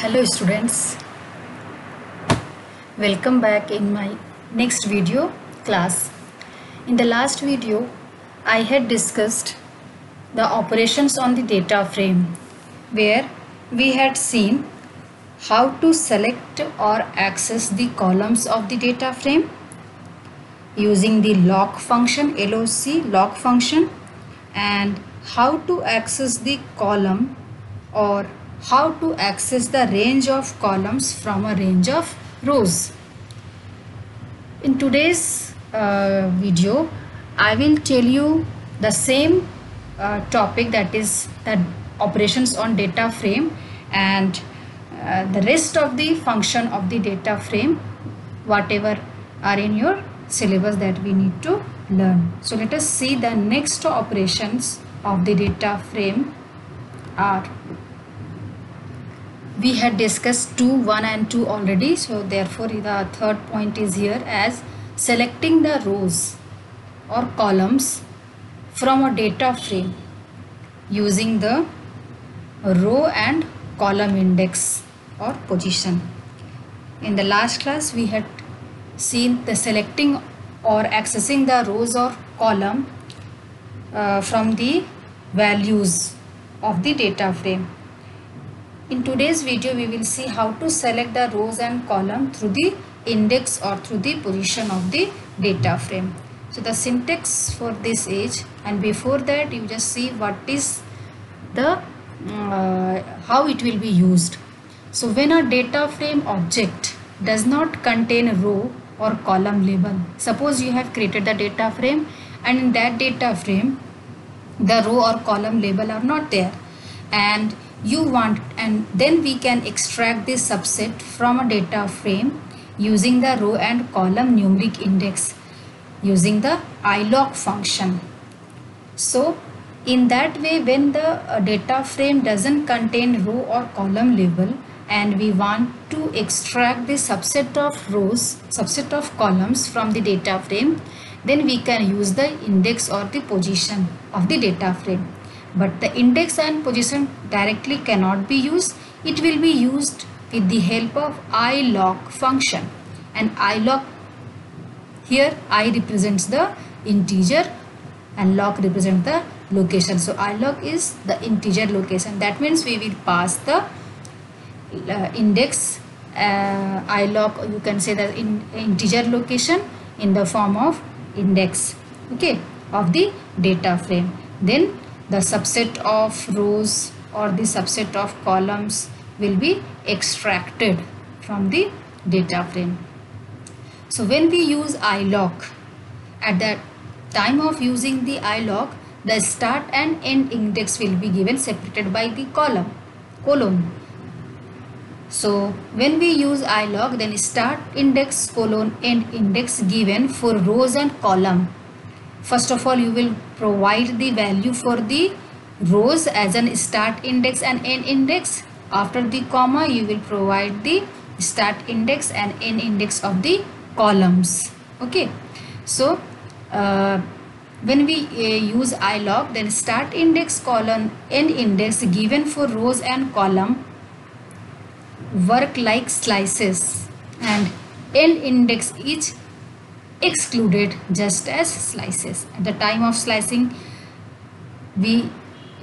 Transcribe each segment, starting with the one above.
Hello students, welcome back in my next video class. In the last video, I had discussed the operations on the data frame where we had seen how to select or access the columns of the data frame using the lock function, lock function, and how to access the column or how to access the range of columns from a range of rows. In today's video, I will tell you the same topic, that is the operations on data frame, and the rest of the function of the data frame, whatever are in your syllabus that we need to learn. So let us see the next operations of the data frame are. We had discussed 2, 1 and 2 already, so therefore the third point is here as selecting the rows or columns from a data frame using the row and column index or position. In the last class we had seen the selecting or accessing the rows or column from the values of the data frame. In today's video, we will see how to select the rows and column through the index or through the position of the data frame. So the syntax for this is, and before that you just see what is the how it will be used. So when a data frame object does not contain a row or column label, suppose you have created the data frame and in that data frame the row or column label are not there, and you want, and then we can extract this subset from a data frame using the row and column numeric index using the ilock function. So in that way, when the data frame doesn't contain row or column label and we want to extract the subset of rows, subset of columns from the data frame, then we can use the index or the position of the data frame. But the index and position directly cannot be used. It will be used with the help of ilock function, and ilock, here I represents the integer and lock represents the location. So ilock is the integer location. That means we will pass the index ilock, you can say the integer location in the form of index, okay, of the data frame. Then the subset of rows or the subset of columns will be extracted from the data frame. So when we use ilock, at the time of using the ilock, the start and end index will be given separated by the colon. So when we use ilock, then start index colon end index given for rows and column. First of all, you will provide the value for the rows as an start index and end index. After the comma, you will provide the start index and end index of the columns. Okay. So when we use ilock, then start index colon end index given for rows and column work like slices, and end index is excluded just as slices. At the time of slicing, we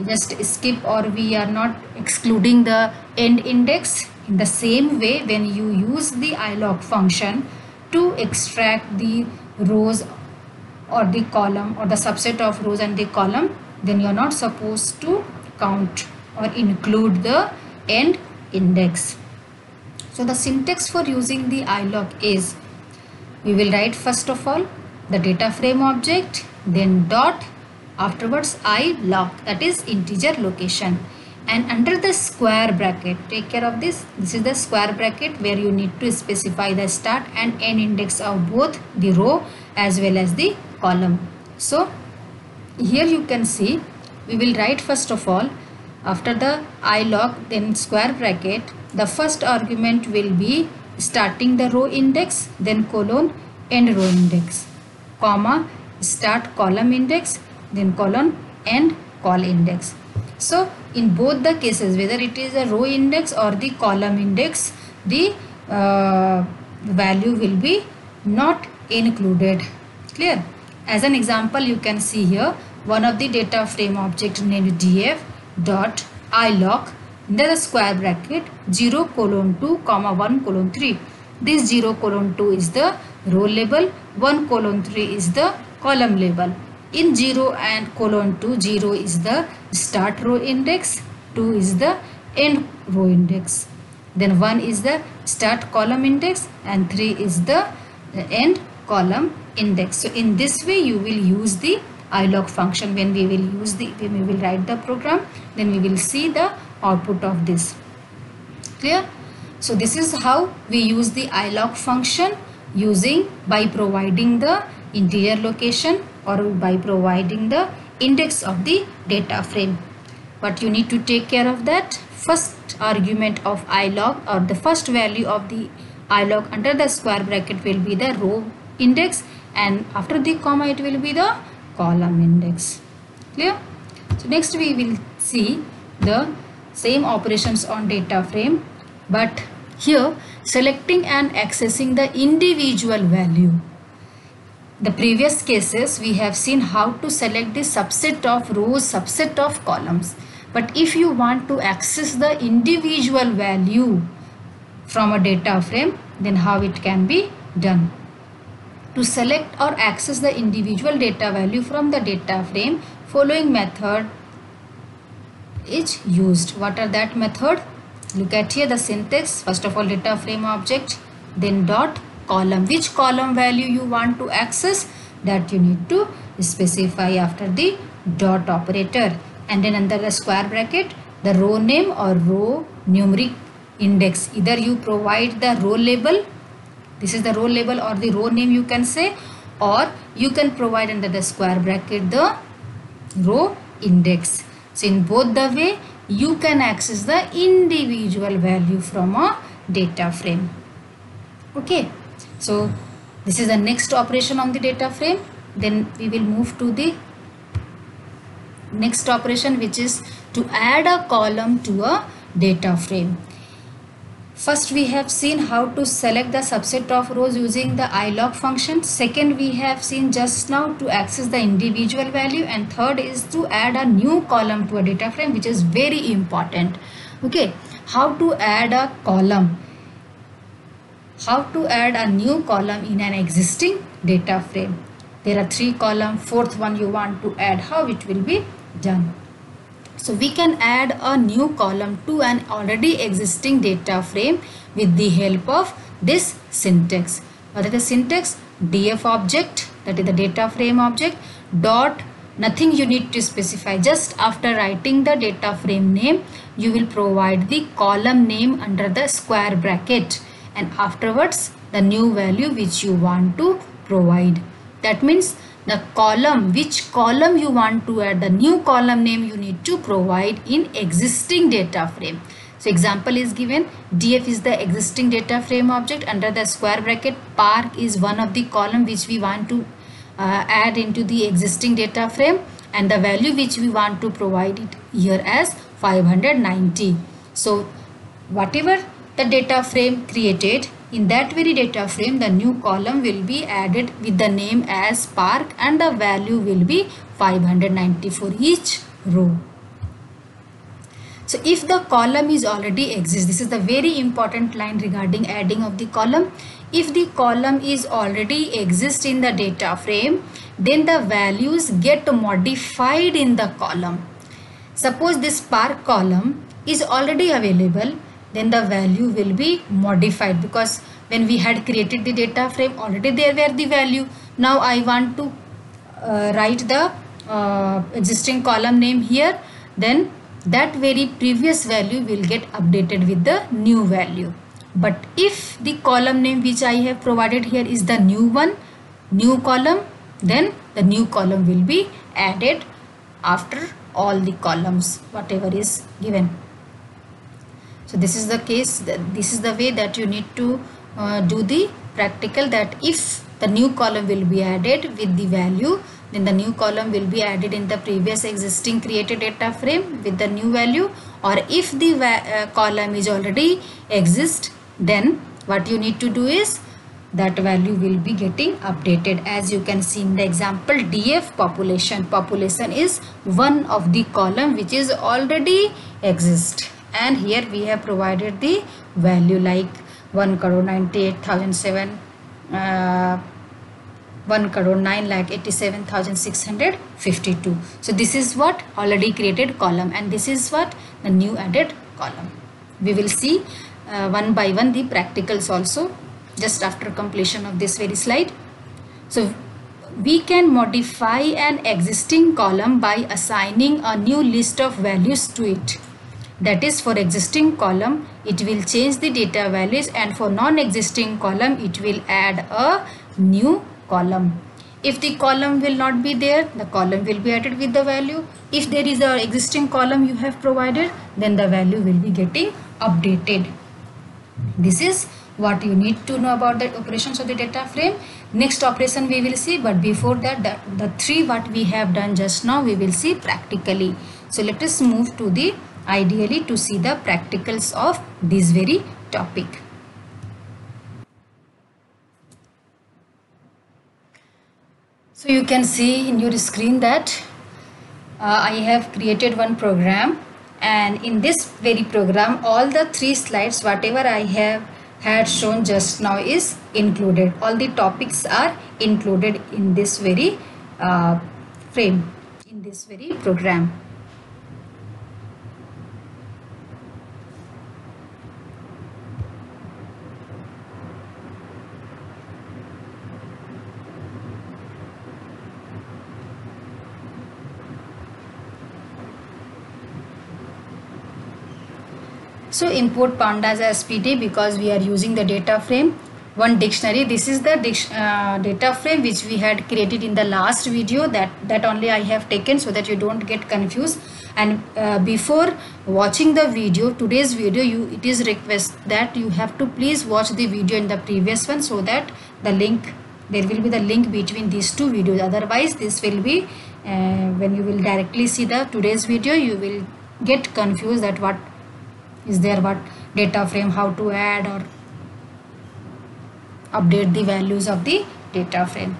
just skip or we are not excluding the end index. In the same way, when you use the ilock function to extract the rows or the column or the subset of rows and the column, then you are not supposed to count or include the end index. So the syntax for using the ilock is, we will write first of all the data frame object, then dot, afterwards ilock, that is integer location, and under the square bracket, take care of this, this is the square bracket where you need to specify the start and end index of both the row as well as the column. So here you can see, we will write first of all after the ilock, then square bracket, the first argument will be starting the row index, then colon end row index, comma start column index, then colon end col index. So in both the cases, whether it is a row index or the column index, the value will be not included. Clear? As an example, you can see here one of the data frame object named df dot iloc under the square bracket 0:2, 1:3. This 0:2 is the row label, 1:3 is the column label. In 0 and :2, 0 is the start row index, 2 is the end row index. Then 1 is the start column index and 3 is the end column index. So in this way you will use the iloc function. When we will write the program, then we will see the output of this. Clear? So this is how we use the iloc function, by providing the integer location or by providing the index of the data frame. But you need to take care of that. First argument of iloc, or the first value of the iloc under the square bracket, will be the row index, and after the comma it will be the column index. Clear? So next we will see the same operations on data frame, but here selecting and accessing the individual value. The previous cases we have seen how to select the subset of rows, subset of columns. But if you want to access the individual value from a data frame, then how it can be done? To select or access the individual data value from the data frame, following method is used. What are that method? Look at here the syntax. First of all, data frame object, then dot column. Which column value you want to access, that you need to specify after the dot operator. And then under the square bracket, the row name or row numeric index. Either you provide the row label, this is the row label, or the row name you can say, or you can provide under the square bracket the row index. So in both the way you can access the individual value from a data frame. Okay, so this is the next operation on the data frame. Then we will move to the next operation, which is to add a column to a data frame. First we have seen how to select the subset of rows using the iloc function. Second we have seen just now to access the individual value, and third is to add a new column to a data frame, which is very important. Okay, how to add a column? How to add a new column in an existing data frame? There are 3 columns, fourth one you want to add. How it will be done? So we can add a new column to an already existing data frame with the help of this syntax. What is the syntax? df object, that is the data frame object, dot, nothing you need to specify. Just after writing the data frame name, you will provide the column name under the square bracket, and afterwards the new value which you want to provide. That means the column, which column you want to add, the new column name you need to provide in existing data frame. So example is given, df is the existing data frame object, under the square bracket park is one of the column which we want to add into the existing data frame, and the value which we want to provide it here as 590. So whatever the data frame created, in that very data frame the new column will be added with the name as park, and the value will be 590 for each row. So if the column is already exists, this is the very important line regarding adding of the column. If the column is already exist in the data frame, then the values get modified in the column. Suppose this park column is already available, then the value will be modified, because when we had created the data frame already there were the value. Now I want to write the existing column name here, then that very previous value will get updated with the new value. But if the column name which I have provided here is the new one, new column, then the new column will be added after all the columns whatever is given. So this is the case, this is the way that you need to do the practical, that if the new column will be added with the value, then the new column will be added in the previous existing created data frame with the new value, or if the column is already exist, then what you need to do is that value will be getting updated. As you can see in the example, DF population is one of the column which is already exist, and here we have provided the value like 1,98,007 1,09,87,652. So this is what already created column, and this is what the new added column. We will see one by one the practicals also just after completion of this very slide. So we can modify an existing column by assigning a new list of values to it. That is, for existing column it will change the data values, and for non-existing column it will add a new column. If the column will not be there, the column will be added with the value. If there is a existing column you have provided, then the value will be getting updated. This is what you need to know about the operations of the data frame. Next operation we will see, but before that, the three what we have done just now we will see practically. So let us move to the ideally to see the practicals of this very topic. So you can see in your screen that I have created one program, and in this very program all the three slides whatever I have had shown just now is included. All the topics are included in this very frame, in this very program. So import pandas as PD because we are using the data frame. One dictionary, this is the data frame which we had created in the last video, that only I have taken so that you don't get confused. And before watching the video, today's video, it is request that you have to please watch the video in the previous one, so that the link, there will be the link between these two videos. Otherwise this will be when you will directly see the today's video, you will get confused that what is there, what data frame, how to add or update the values of the data frame.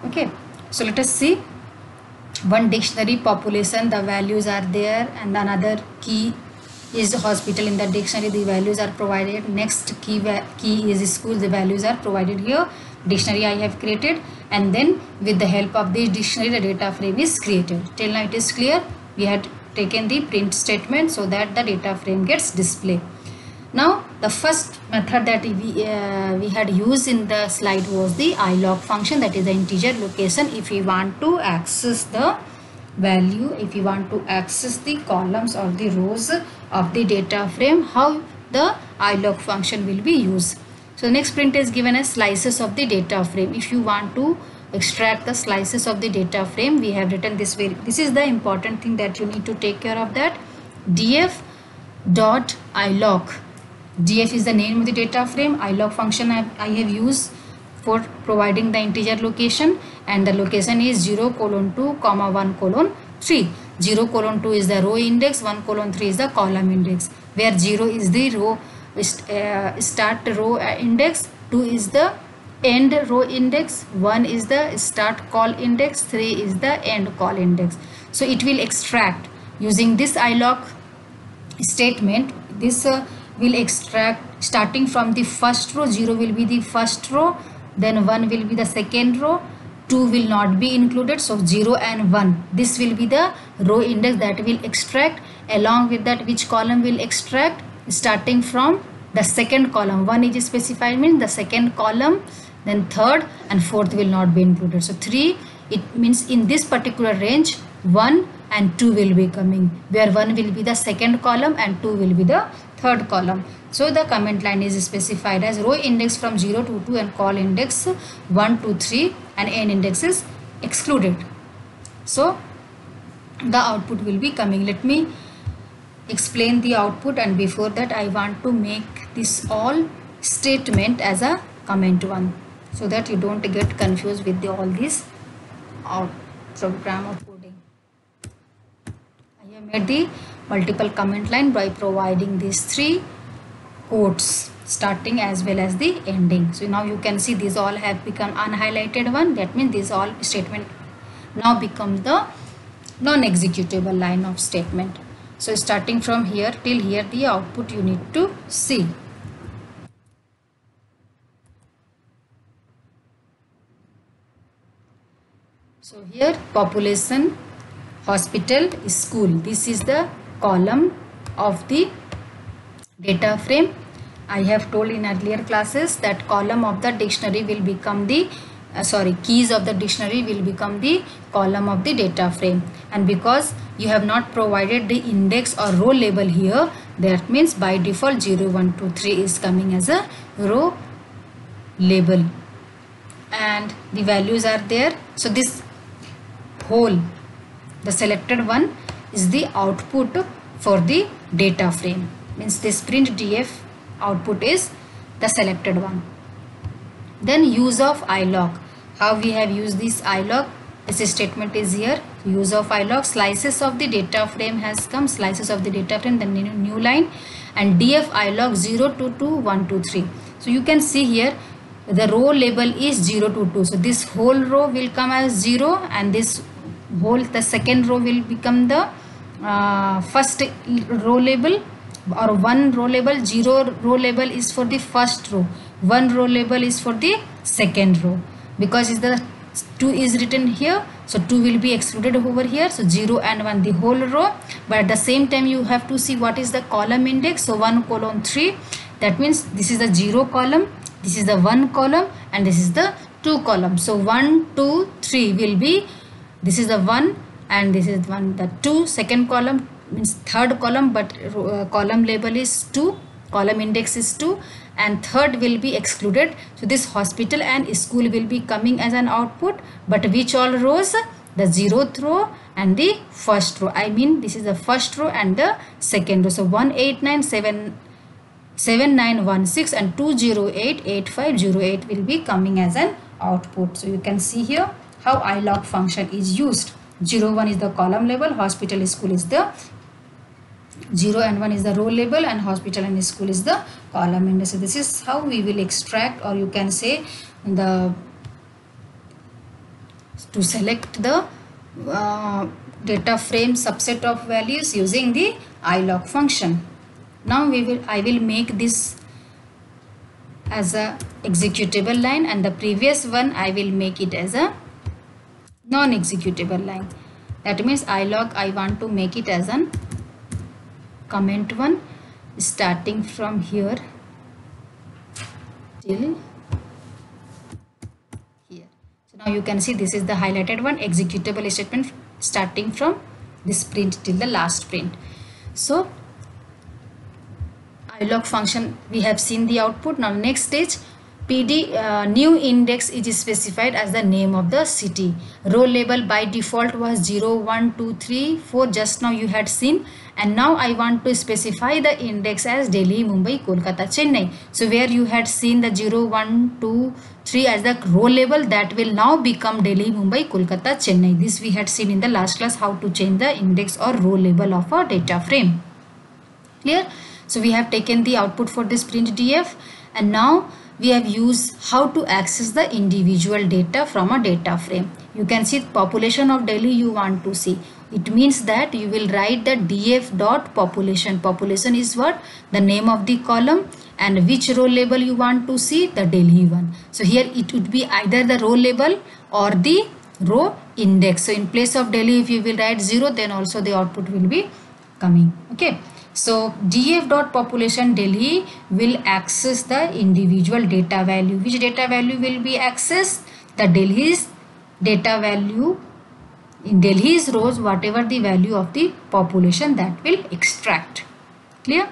Okay, so let us see. One dictionary population, the values are there, and another key is hospital. In the dictionary the values are provided. Next key is school, the values are provided here. Dictionary I have created, and then with the help of this dictionary the data frame is created. Till now it is clear. We had taken the print statement so that the data frame gets displayed. Now the first method that we had used in the slide was the ilog function, that is the integer location. If we want to access the value, if we want to access the columns or the rows of the data frame, how the ilog function will be used. So the next print is given as slices of the data frame. If you want to extract the slices of the data frame, we have written this way. This is the important thing that you need to take care of, that df dot ilog. df is the name of the data frame. Ilog function I have used for providing the integer location, and the location is 0:2, 1:3. 0:2 is the row index, 1:3 is the column index, where 0 is the row start row index, 2 is the end row index, 1 is the start call index, 3 is the end call index. So it will extract using this ilog statement. This will extract starting from the first row. 0 will be the first row, then 1 will be the second row, 2 will not be included, so 0 and 1, this will be the row index that will extract. Along with that, which column will extract? Starting from the second column, 1 is specified, means the second column, then third and fourth will not be included. So 3, it means in this particular range 1 and 2 will be coming, where 1 will be the second column and 2 will be the third column. So the comment line is specified as row index from 0 to 2 and call index 1 to 3 and n index is excluded. So the output will be coming. Let me explain the output, and before that I want to make this all statement as a comment one. so that you don't get confused with all these program or coding. I have made the multiple comment line by providing these 3 quotes starting as well as the ending. So now you can see these all have become unhighlighted one. That means this all statement now becomes the non-executable line of statement. So starting from here till here, the output you need to see. So here population, hospital, school. This is the column of the data frame. I have told in earlier classes that column of the dictionary will become the keys of the dictionary will become the column of the data frame. And because you have not provided the index or row label here, that means by default 0, 1, 2, 3 is coming as a row label and the values are there. So this whole, the selected one, is the output for the data frame. Means this printdf output is the selected one. Then use of ilog. How we have used this ilog? This statement is here. Use of ilog. Slices of the data frame has come. Slices of the data frame, the new line, and df ilog 0 to 2, 1 to 3. So you can see here the row label is 0 to 2. So this whole row will come as 0, and this whole, the second row will become the first row label, or 1 row label. 0 row label is for the first row, 1 row label is for the second row. Because is the 2 is written here, so 2 will be excluded over here. So 0 and 1 the whole row, but at the same time you have to see what is the column index. So 1 colon 3, that means this is the 0 column, this is the 1 column, and this is the 2 column. So 1, 2, 3 will be, this is the 1 and this is 1, the 2. Second column means third column, but column label is 2, column index is 2, and third will be excluded. So this hospital and school will be coming as an output, but which all rows? The 0th row and the first row. I mean this is the first row and the second row. So 1897916 and 2088508 will be coming as an output. So you can see here how ilog function is used. 0, 1 is the column label, hospital, school is the 0 and 1 is the row label, and hospital and school is the column index. So this is how we will extract, or you can say to select the data frame subset of values using the ilog function. Now I will make this as a executable line, and the previous one I will make it as a non-executable line. That means ilog I want to make it as an comment one, starting from here till here. So now you can see this is the highlighted one, executable statement starting from this print till the last print. So ilog function, we have seen the output. Now next stage, PD new index is specified as the name of the city. Row label by default was 0, 1, 2, 3, 4, just now you had seen, and now I want to specify the index as Delhi, Mumbai, Kolkata, Chennai. So where you had seen the 0, 1, 2, 3 as the row label, that will now become Delhi, Mumbai, Kolkata, Chennai. This we had seen in the last class, how to change the index or row label of a data frame. Clear? So we have taken the output for this printdf, and now we have used how to access the individual data from a data frame. You can see population of Delhi you want to see. It means that you will write the df dot population. Population is what? The name of the column, and which row label you want to see? The Delhi one. So here it would be either the row label or the row index. So in place of Delhi, if you will write 0, then also the output will be coming. Okay. So df.population Delhi will access the individual data value. Which data value will be accessed? The Delhi's data value. In Delhi's rows, whatever the value of the population, that will extract. Clear?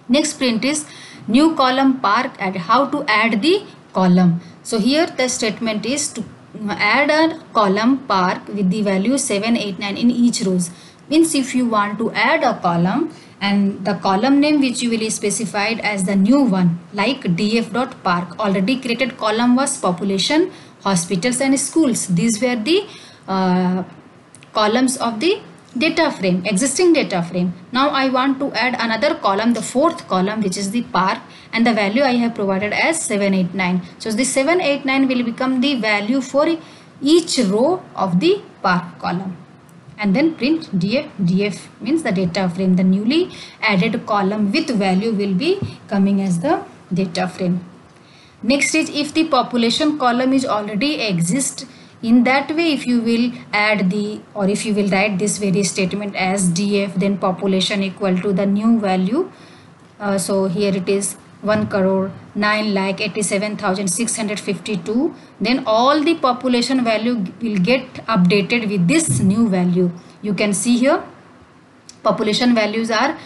Next print is new column park, and how to add the column. So here the statement is to add a column park with the value 7, 8, 9 in each rows. Means if you want to add a column and the column name which you will specified as the new one, like df.park, already created column was population, hospitals and schools. These were the columns of the data frame, existing data frame. Now I want to add another column, the fourth column, which is the park, and the value I have provided as 789. So the 789 will become the value for each row of the park column. And then print df. Df means the data frame. The newly added column with value will be coming as the data frame. Next is, if the population column is already exist, in that way if you will add the, or if you will write this very statement as df then population equal to the new value. So here it is 1,09,87,652. Then all the population value will get updated with this new value. You can see here population values are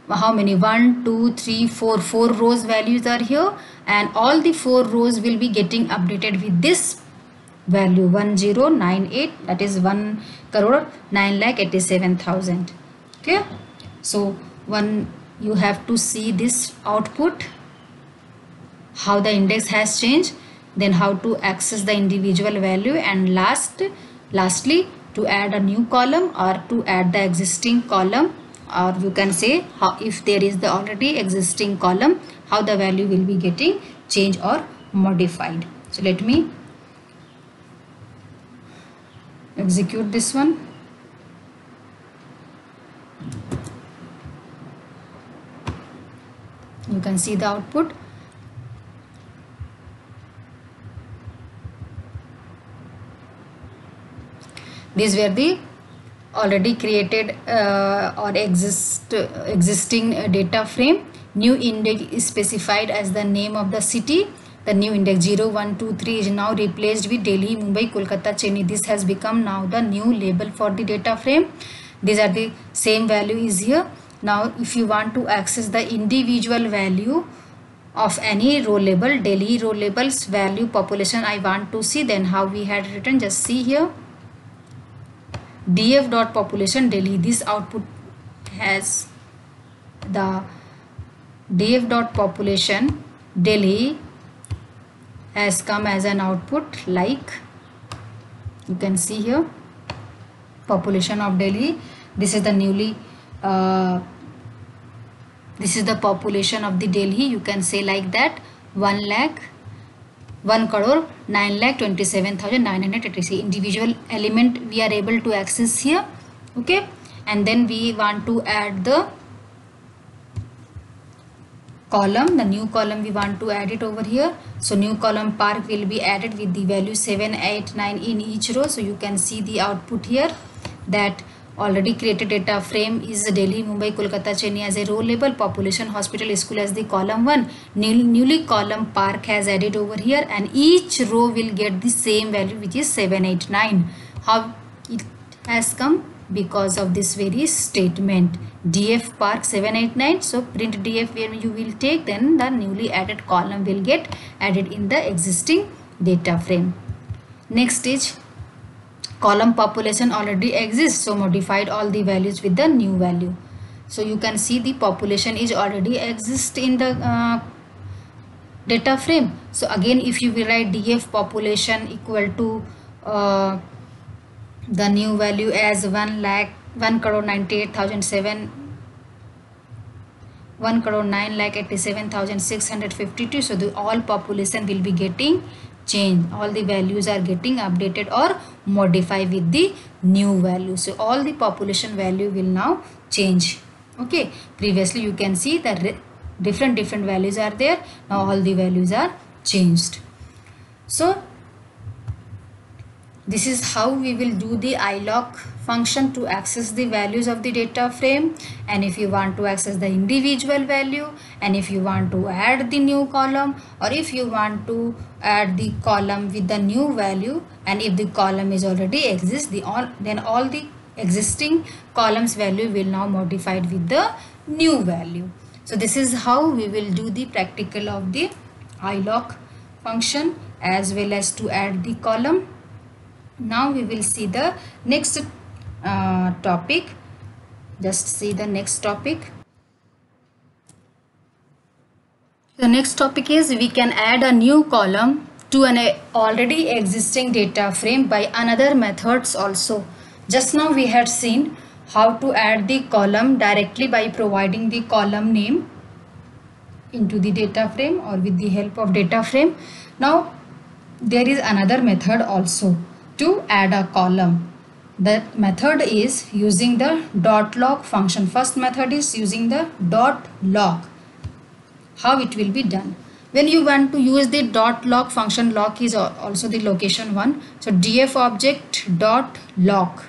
how many? 1, 2, 3, 4. 4 rows values are here, and all the 4 rows will be getting updated with this value 1098, that is 1,09,87,000. Clear? So you have to see this output, how the index has changed, then how to access the individual value, and lastly to add a new column or to add the existing column, or you can say how, if there is the already existing column, how the value will be getting changed or modified. So let me execute this one. You can see the output. These were the already created or existing data frame. New index is specified as the name of the city. The new index 0, 1, 2, 3 is now replaced with Delhi, Mumbai, Kolkata, Chennai. This has become now the new label for the data frame. These are the same value is here. Now if you want to access the individual value of any row label, Delhi row labels value population I want to see, then how we had written, just see here, df.population Delhi. This output has the df.population Delhi has come as an output, like you can see here, population of Delhi. This is the newly this is the population of the Delhi. You can say like that, 1,09,27,983. Individual element we are able to access here. Okay, and then we want to add the column, the new column we want to add it over here. So new column park will be added with the value 789 in each row. So you can see the output here, that already created data frame is Delhi, Mumbai, Kolkata, Chennai as a row label, population, hospital, school as the column 1. Newly column park has added over here, and each row will get the same value, which is 789. How it has come? Because of this very statement, df park 789. So print df where you will take, then the newly added column will get added in the existing data frame. Next is column population already exists, so modified all the values with the new value. So you can see the population is already exist in the data frame. So again if you will write df population equal to the new value as 1,09,87,652. so the all population will be getting changed, all the values are getting updated or modified with the new value. So all the population value will now change. Okay, previously you can see that different values are there, now all the values are changed. So this is how we will do the iloc function to access the values of the data frame. And if you want to access the individual value, and if you want to add the new column, or if you want to add the column with the new value, and if the column is already exists, then all the existing columns value will now modified with the new value. So this is how we will do the practical of the iloc function as well as to add the column. Now we will see the next topic, Just see the next topic. The next topic is we can add a new column to an already existing data frame by another methods also. Just now we had seen how to add the column directly by providing the column name into the data frame or with the help of data frame. Now there is another method also to add a column. That method is using the .log function. First method is using the .log. How it will be done? When you want to use the .log function, log is also the location one. So df object .log,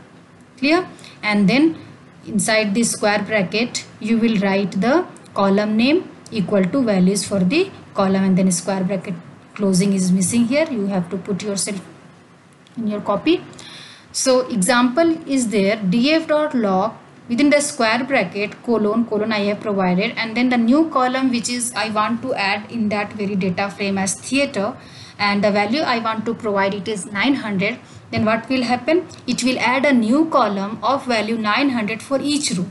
clear? And then inside the square bracket you will write the column name equal to values for the column, and then square bracket closing is missing here. You have to put yourself in your copy. So example is there, df.log within the square bracket colon I have provided, and then the new column which is I want to add in that very data frame as theater, and the value I want to provide it is 900. Then what will happen? It will add a new column of value 900 for each row.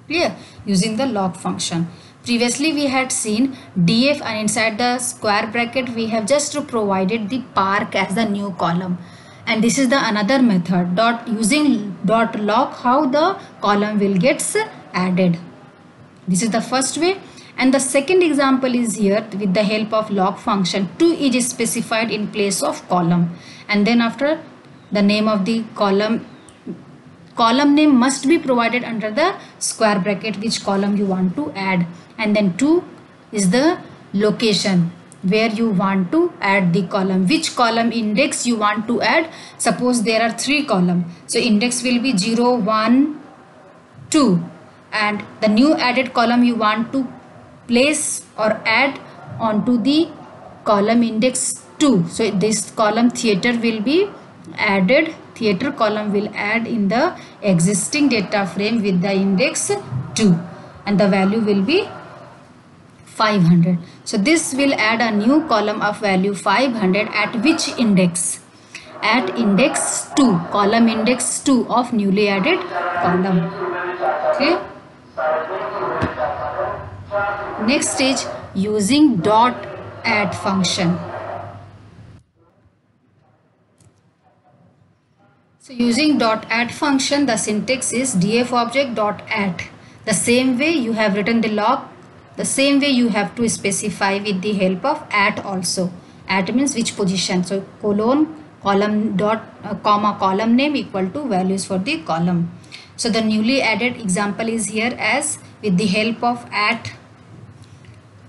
Clear? Using the log function. Previously we had seen df, and inside the square bracket we have just provided the park as the new column. And this is the another method, using .log, how the column will gets added. This is the first way. And the second example is here with the help of log function. 2 is specified in place of column, and then after the name of the column name must be provided under the square bracket which column you want to add, and then 2 is the location where you want to add the column, which column index you want to add. Suppose there are 3 columns, so index will be 0, 1, 2, and the new added column you want to place or add onto the column index 2. So this column theater will be added, theater column will add in the existing data frame with the index 2, and the value will be 500. So this will add a new column of value 500 at which index? At index 2, column index 2 of newly added column. Okay. Next stage, using .add function. So using .add function, the syntax is df object .add. The same way you have written the log, the same way you have to specify with the help of at also. At means which position. So colon column comma column name equal to values for the column. So the newly added example is here as with the help of at.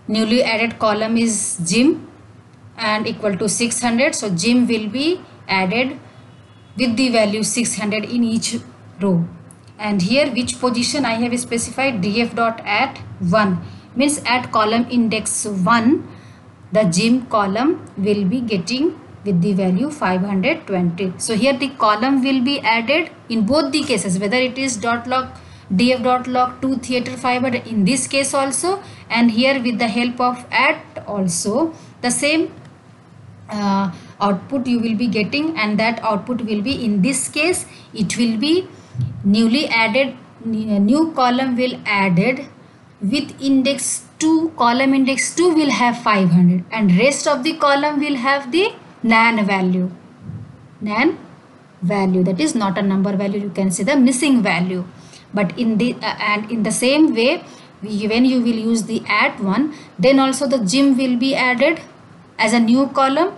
Newly added column is gym and equal to 600. So gym will be added with the value 600 in each row. And here which position I have specified, df.at 1 means at column index 1 the gym column will be getting with the value 520. So here the column will be added in both the cases, whether it is .log df.log to theater 500 in this case also, and here with the help of at also the same output you will be getting, and that output will be, in this case it will be newly added, new column will added with index 2, column index 2 will have 500, and rest of the column will have the nan value, that is not a number value, you can say the missing value. But in the and in the same way, when you will use the at one, then also the gym will be added as a new column.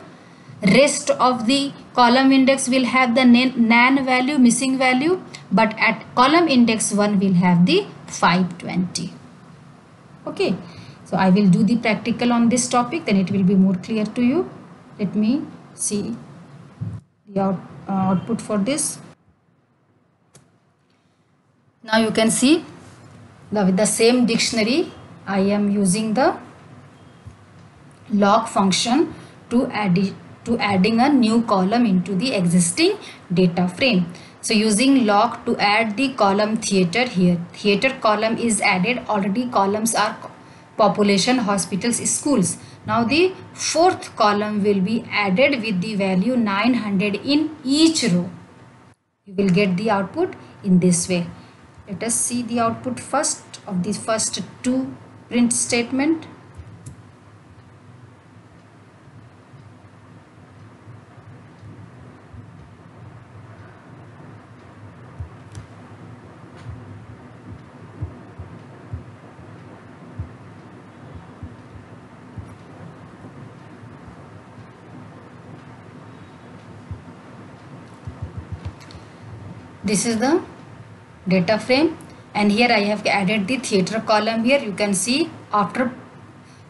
Rest of the column index will have the nan value, missing value, but at column index 1 will have the 520. Okay, so I will do the practical on this topic, then it will be more clear to you. Let me see the output for this. Now you can see with the same dictionary I am using the log function to adding a new column into the existing data frame. So using log to add the column theater, here theater column is added, already columns are population, hospitals, schools. Now the fourth column will be added with the value 900 in each row. You will get the output in this way. Let us see the output first of the first two print statement. This is the data frame, and here I have added the theater column. Here you can see after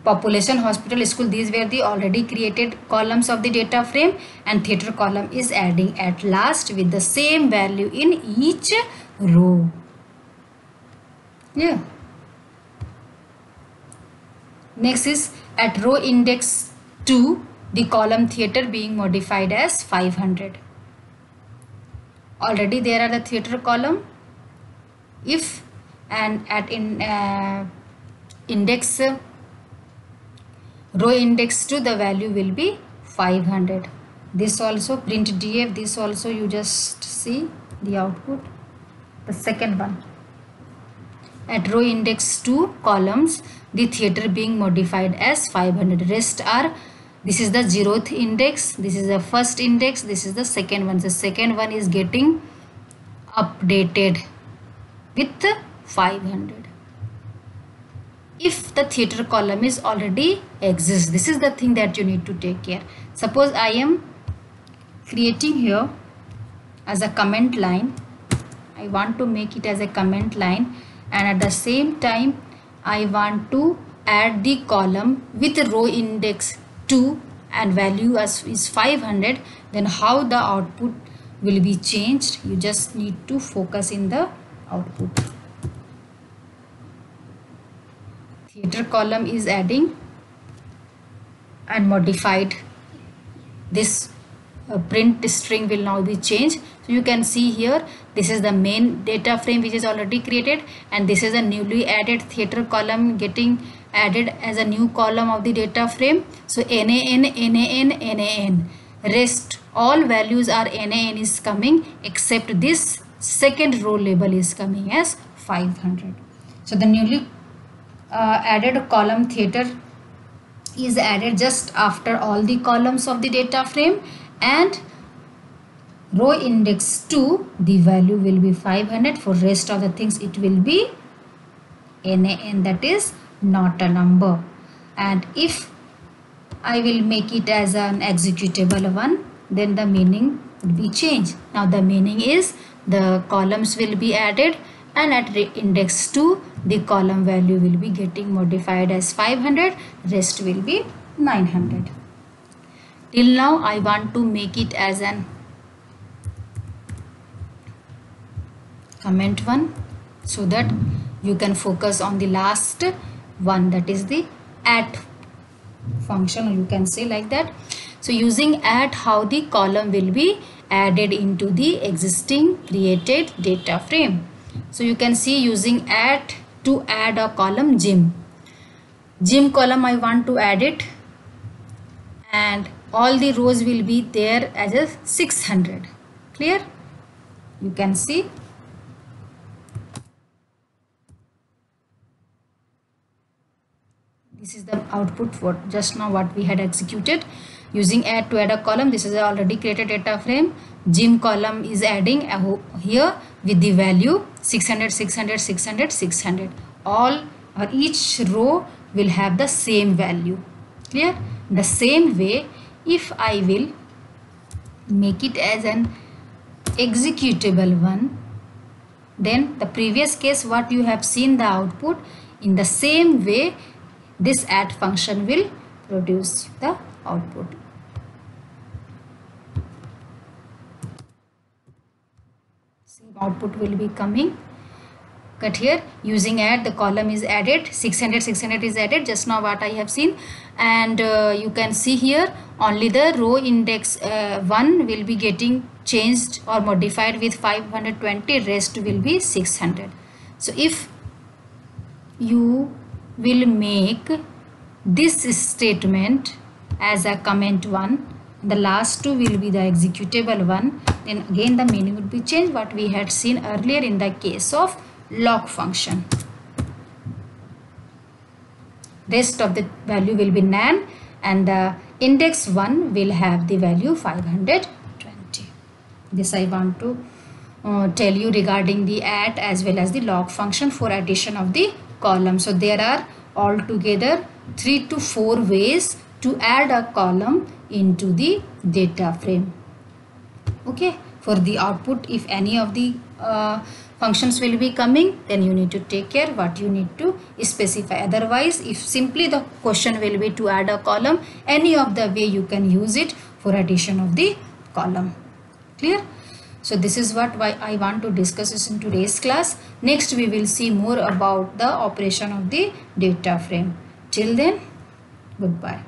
population, hospital, school, these were the already created columns of the data frame, and theater column is adding at last with the same value in each row. Yeah. Next is at row index 2, the column theater being modified as 500. Already there are the theater column. If and at index row index 2, the value will be 500. This also print df, this also you just see the output. The second one, at row index 2 columns, the theater being modified as 500. Rest are, this is the 0th index, this is the first index, this is the second one. The second one is getting updated with 500. If the theater column is already exists, this is the thing that you need to take care. Suppose I am creating here as a comment line. I want to make it as a comment line, and at the same time I want to add the column with row index 2 and value as is 500. Then how the output will be changed? You just need to focus in the output. Theater column is adding and modified. This print string will now be changed. So you can see here, this is the main data frame which is already created, and this is a newly added theater column getting added as a new column of the data frame. So NaN, NaN, NaN, rest all values are NaN is coming, except this second row label is coming as 500. So the newly added column theater is added just after all the columns of the data frame, and row index 2, the value will be 500. For rest of the things it will be NaN, that is not a number. And if I will make it as an executable one, then the meaning would be changed. Now the meaning is the columns will be added, and at index 2 the column value will be getting modified as 500, rest will be 900. Till now I want to make it as an comment one, so that you can focus on the last one, that is the at function, or you can say like that. So using at, how the column will be added into the existing created data frame. So you can see using at to add a column gym column, I want to add it, and all the rows will be there as a 600. Clear? You can see. This is the output for just now what we had executed. Using add to add a column, this is a already created data frame. Gym column is adding here with the value 600, 600, 600, 600. All or each row will have the same value. Clear? The same way, if I will make it as an executable one, then the previous case what you have seen the output, in the same way this add function will produce the output. Same output will be coming. Cut here, using add, the column is added, 600, 600 is added just now what I have seen, and you can see here only the row index 1 will be getting changed or modified with 520, rest will be 600. So if you will make this statement as a comment one, the last two will be the executable one, then again the meaning would be changed what we had seen earlier in the case of lock function. Rest of the value will be nan, and the index 1 will have the value 520. This I want to tell you regarding the add as well as the log function for addition of the column. So there are altogether 3 to 4 ways to add a column into the data frame. Okay, for the output, if any of the functions will be coming, then you need to take care what you need to specify. Otherwise, if simply the question will be to add a column, any of the way you can use it for addition of the column. Clear? So this is what I want to discuss this in today's class. Next we will see more about the operation of the data frame. Till then, goodbye.